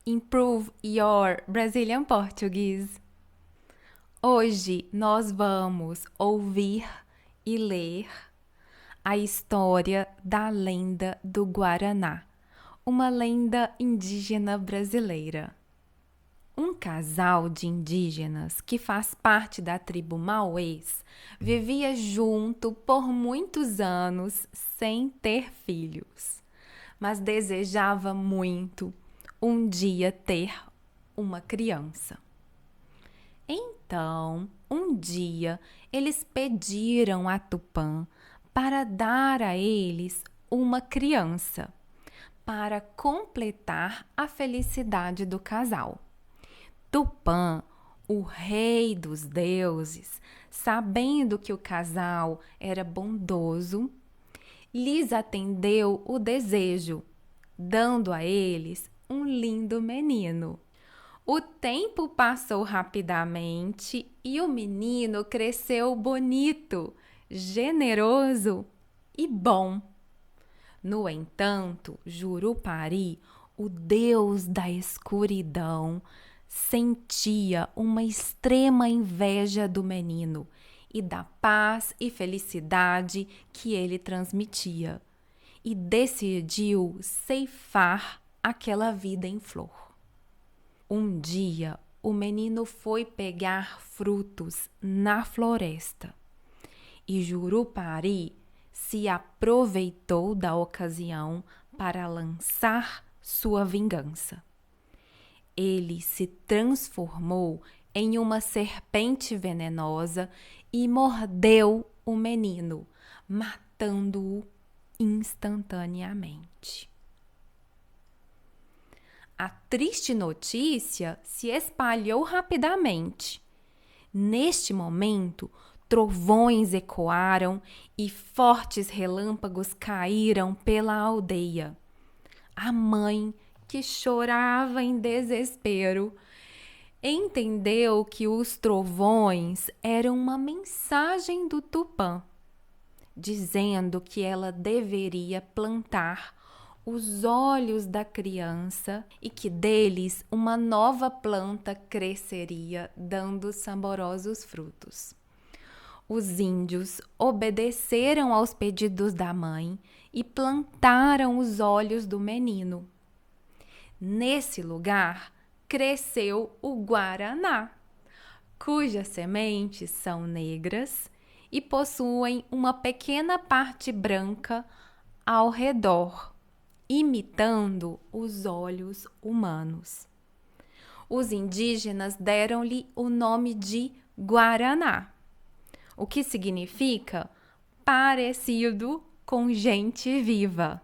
Improve your Brazilian Portuguese. Hoje nós vamos ouvir e ler a história da lenda do Guaraná, uma lenda indígena brasileira. Um casal de indígenas que faz parte da tribo Mauês vivia junto por muitos anos sem ter filhos, mas desejava muito um dia ter uma criança. Então, um dia, eles pediram a Tupã para dar a eles uma criança, para completar a felicidade do casal. Tupã, o rei dos deuses, sabendo que o casal era bondoso, lhes atendeu o desejo, dando a eles um lindo menino. O tempo passou rapidamente e o menino cresceu bonito, generoso e bom. No entanto, Jurupari, o deus da escuridão, sentia uma extrema inveja do menino e da paz e felicidade que ele transmitia, e decidiu ceifar aquela vida em flor. Um dia, o menino foi pegar frutos na floresta e Jurupari se aproveitou da ocasião para lançar sua vingança. Ele se transformou em uma serpente venenosa e mordeu o menino, matando-o instantaneamente. A triste notícia se espalhou rapidamente. Neste momento, trovões ecoaram e fortes relâmpagos caíram pela aldeia. A mãe, que chorava em desespero, entendeu que os trovões eram uma mensagem do Tupã, dizendo que ela deveria plantar os olhos da criança e que deles uma nova planta cresceria, dando saborosos frutos. Os índios obedeceram aos pedidos da mãe e plantaram os olhos do menino. Nesse lugar cresceu o guaraná, cujas sementes são negras e possuem uma pequena parte branca ao redor, imitando os olhos humanos. Os indígenas deram-lhe o nome de Guaraná, o que significa parecido com gente viva.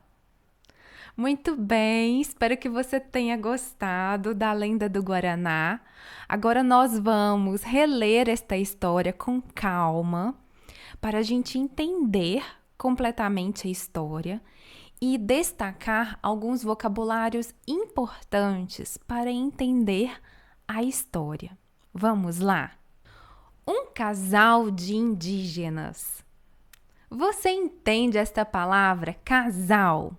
Muito bem, espero que você tenha gostado da lenda do Guaraná. Agora nós vamos reler esta história com calma para a gente entender completamente a história e destacar alguns vocabulários importantes para entender a história. Vamos lá? Um casal de indígenas. Você entende esta palavra casal?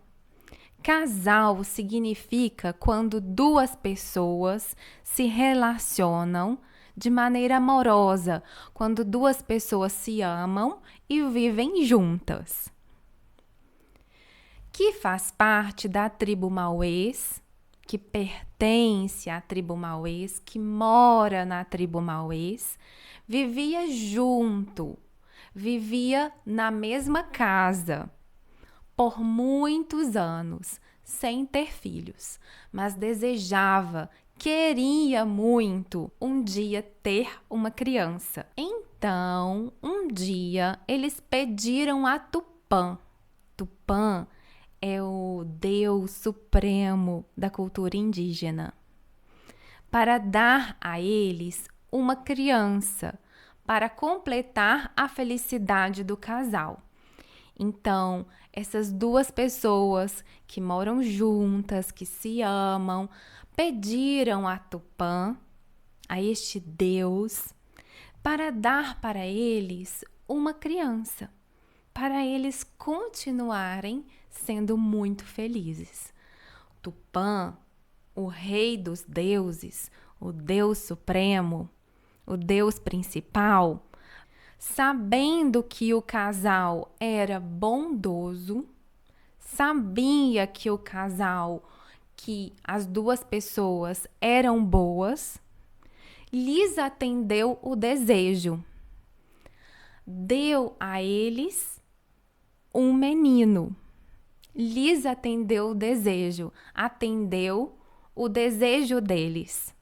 Casal significa quando duas pessoas se relacionam de maneira amorosa, quando duas pessoas se amam e vivem juntas. Que faz parte da tribo Mauês, que pertence à tribo Mauês, que mora na tribo Mauês, vivia junto, vivia na mesma casa por muitos anos, sem ter filhos, mas desejava, queria muito um dia ter uma criança. Então, um dia, eles pediram a Tupã. Tupã é o Deus supremo da cultura indígena, para dar a eles uma criança, para completar a felicidade do casal. Então, essas duas pessoas que moram juntas, que se amam, pediram a Tupã, a este Deus, para dar para eles uma criança, para eles continuarem sendo muito felizes. Tupã, o Rei dos deuses, o Deus supremo, o Deus principal, sabendo que o casal era bondoso, sabia que o casal, que as duas pessoas eram boas, lhes atendeu o desejo. Deu a eles um menino. Lhes atendeu o desejo, atendeu o desejo deles,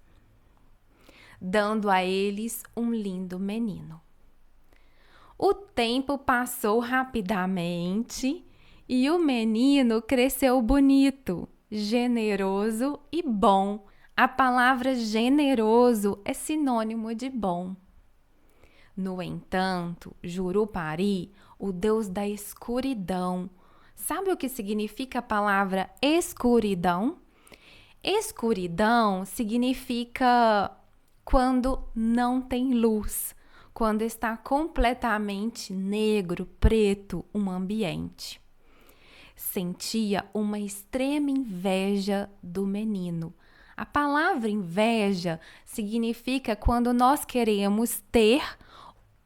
dando a eles um lindo menino. O tempo passou rapidamente e o menino cresceu bonito, generoso e bom. A palavra generoso é sinônimo de bom. No entanto, Jurupari, o deus da escuridão, sabe o que significa a palavra escuridão? Escuridão significa quando não tem luz, quando está completamente negro, preto, um ambiente. Sentia uma extrema inveja do menino. A palavra inveja significa quando nós queremos ter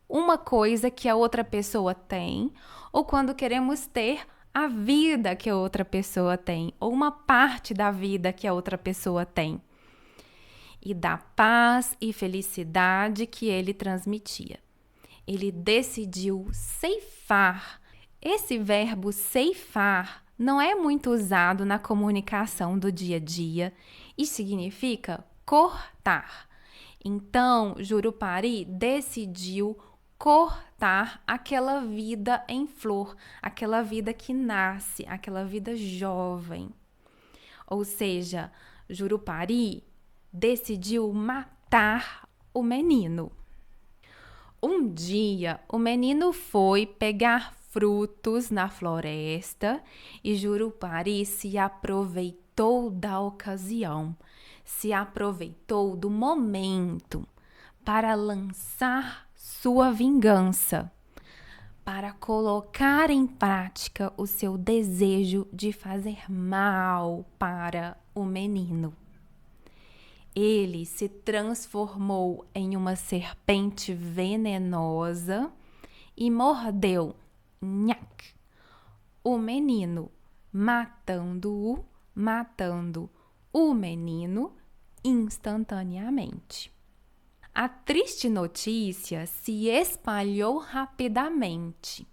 uma coisa que a outra pessoa tem, ou quando queremos ter a vida que a outra pessoa tem, ou uma parte da vida que a outra pessoa tem, e da paz e felicidade que ele transmitia. Ele decidiu ceifar. Esse verbo ceifar não é muito usado na comunicação do dia a dia e significa cortar. Então, Jurupari decidiu cortar aquela vida em flor, aquela vida que nasce, aquela vida jovem. Ou seja, Jurupari decidiu matar o menino. Um dia, o menino foi pegar frutos na floresta e Jurupari se aproveitou da ocasião, se aproveitou do momento para lançar sua vingança, para colocar em prática o seu desejo de fazer mal para o menino. Ele se transformou em uma serpente venenosa e mordeu o menino, matando o menino instantaneamente. A triste notícia se espalhou rapidamente.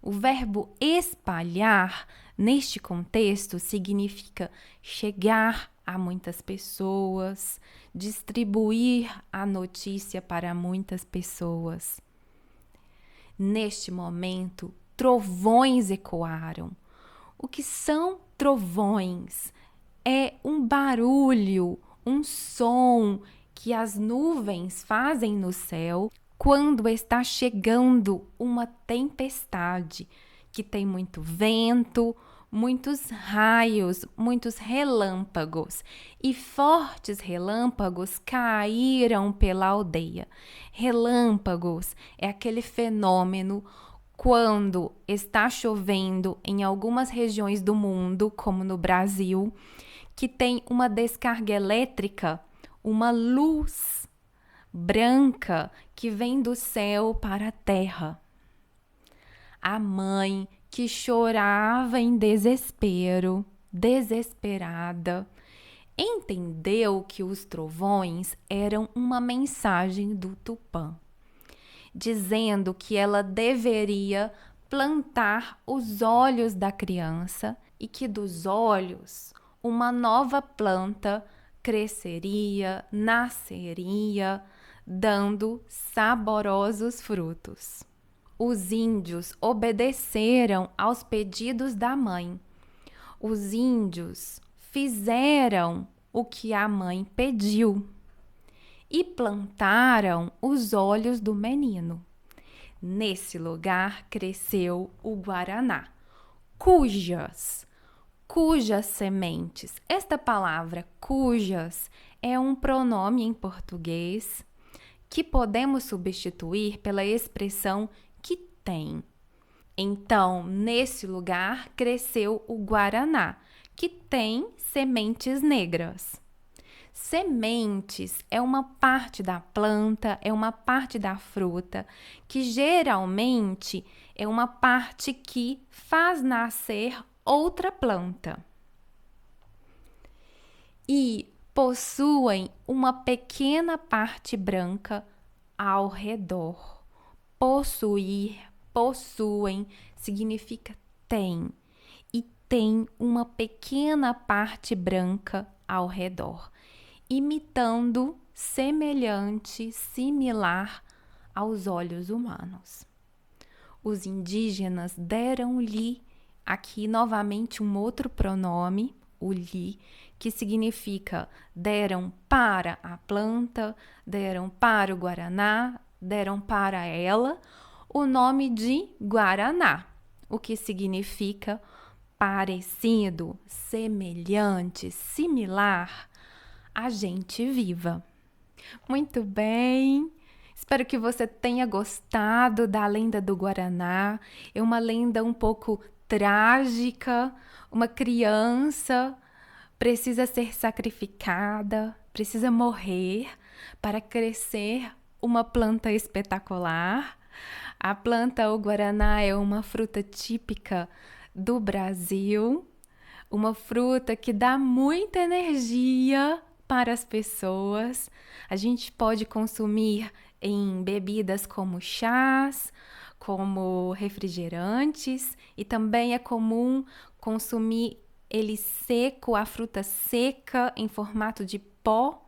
O verbo espalhar, neste contexto, significa chegar a muitas pessoas, distribuir a notícia para muitas pessoas. Neste momento, trovões ecoaram. O que são trovões? É um barulho, um som que as nuvens fazem no céu quando está chegando uma tempestade, que tem muito vento, muitos raios, muitos relâmpagos, e fortes relâmpagos caíram pela aldeia. Relâmpagos é aquele fenômeno quando está chovendo em algumas regiões do mundo, como no Brasil, que tem uma descarga elétrica, uma luz branca que vem do céu para a terra. A mãe que chorava em desespero, desesperada, entendeu que os trovões eram uma mensagem do Tupã, dizendo que ela deveria plantar os olhos da criança e que dos olhos uma nova planta cresceria, nasceria, dando saborosos frutos. Os índios obedeceram aos pedidos da mãe. Os índios fizeram o que a mãe pediu e plantaram os olhos do menino. Nesse lugar cresceu o guaraná, cujas sementes. Esta palavra cujas é um pronome em português que podemos substituir pela expressão que tem. Então, nesse lugar cresceu o guaraná, que tem sementes negras. Sementes é uma parte da planta, é uma parte da fruta, que geralmente é uma parte que faz nascer outra planta. E possuem uma pequena parte branca ao redor. Possuir, possuem, significa tem. E tem uma pequena parte branca ao redor, imitando, semelhante, similar aos olhos humanos. Os indígenas deram-lhe aqui novamente um outro pronome, o li, que significa deram para a planta, deram para o guaraná, deram para ela o nome de guaraná, o que significa parecido, semelhante, similar a gente viva. Muito bem! Espero que você tenha gostado da lenda do Guaraná. É uma lenda um pouco trágica. Uma criança precisa ser sacrificada, precisa morrer para crescer uma planta espetacular. A planta, o Guaraná, é uma fruta típica do Brasil, uma fruta que dá muita energia para as pessoas. A gente pode consumir em bebidas como chás, como refrigerantes, e também é comum consumir ele seco, a fruta seca em formato de pó,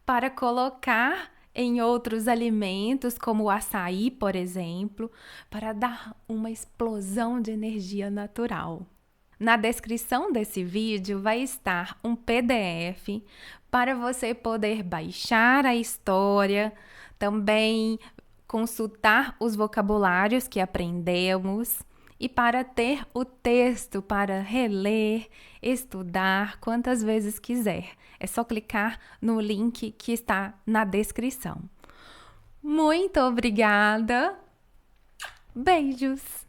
para colocar em outros alimentos, como o açaí, por exemplo, para dar uma explosão de energia natural. Na descrição desse vídeo vai estar um PDF para você poder baixar a história, também consultar os vocabulários que aprendemos e para ter o texto para reler, estudar quantas vezes quiser. É só clicar no link que está na descrição. Muito obrigada! Beijos!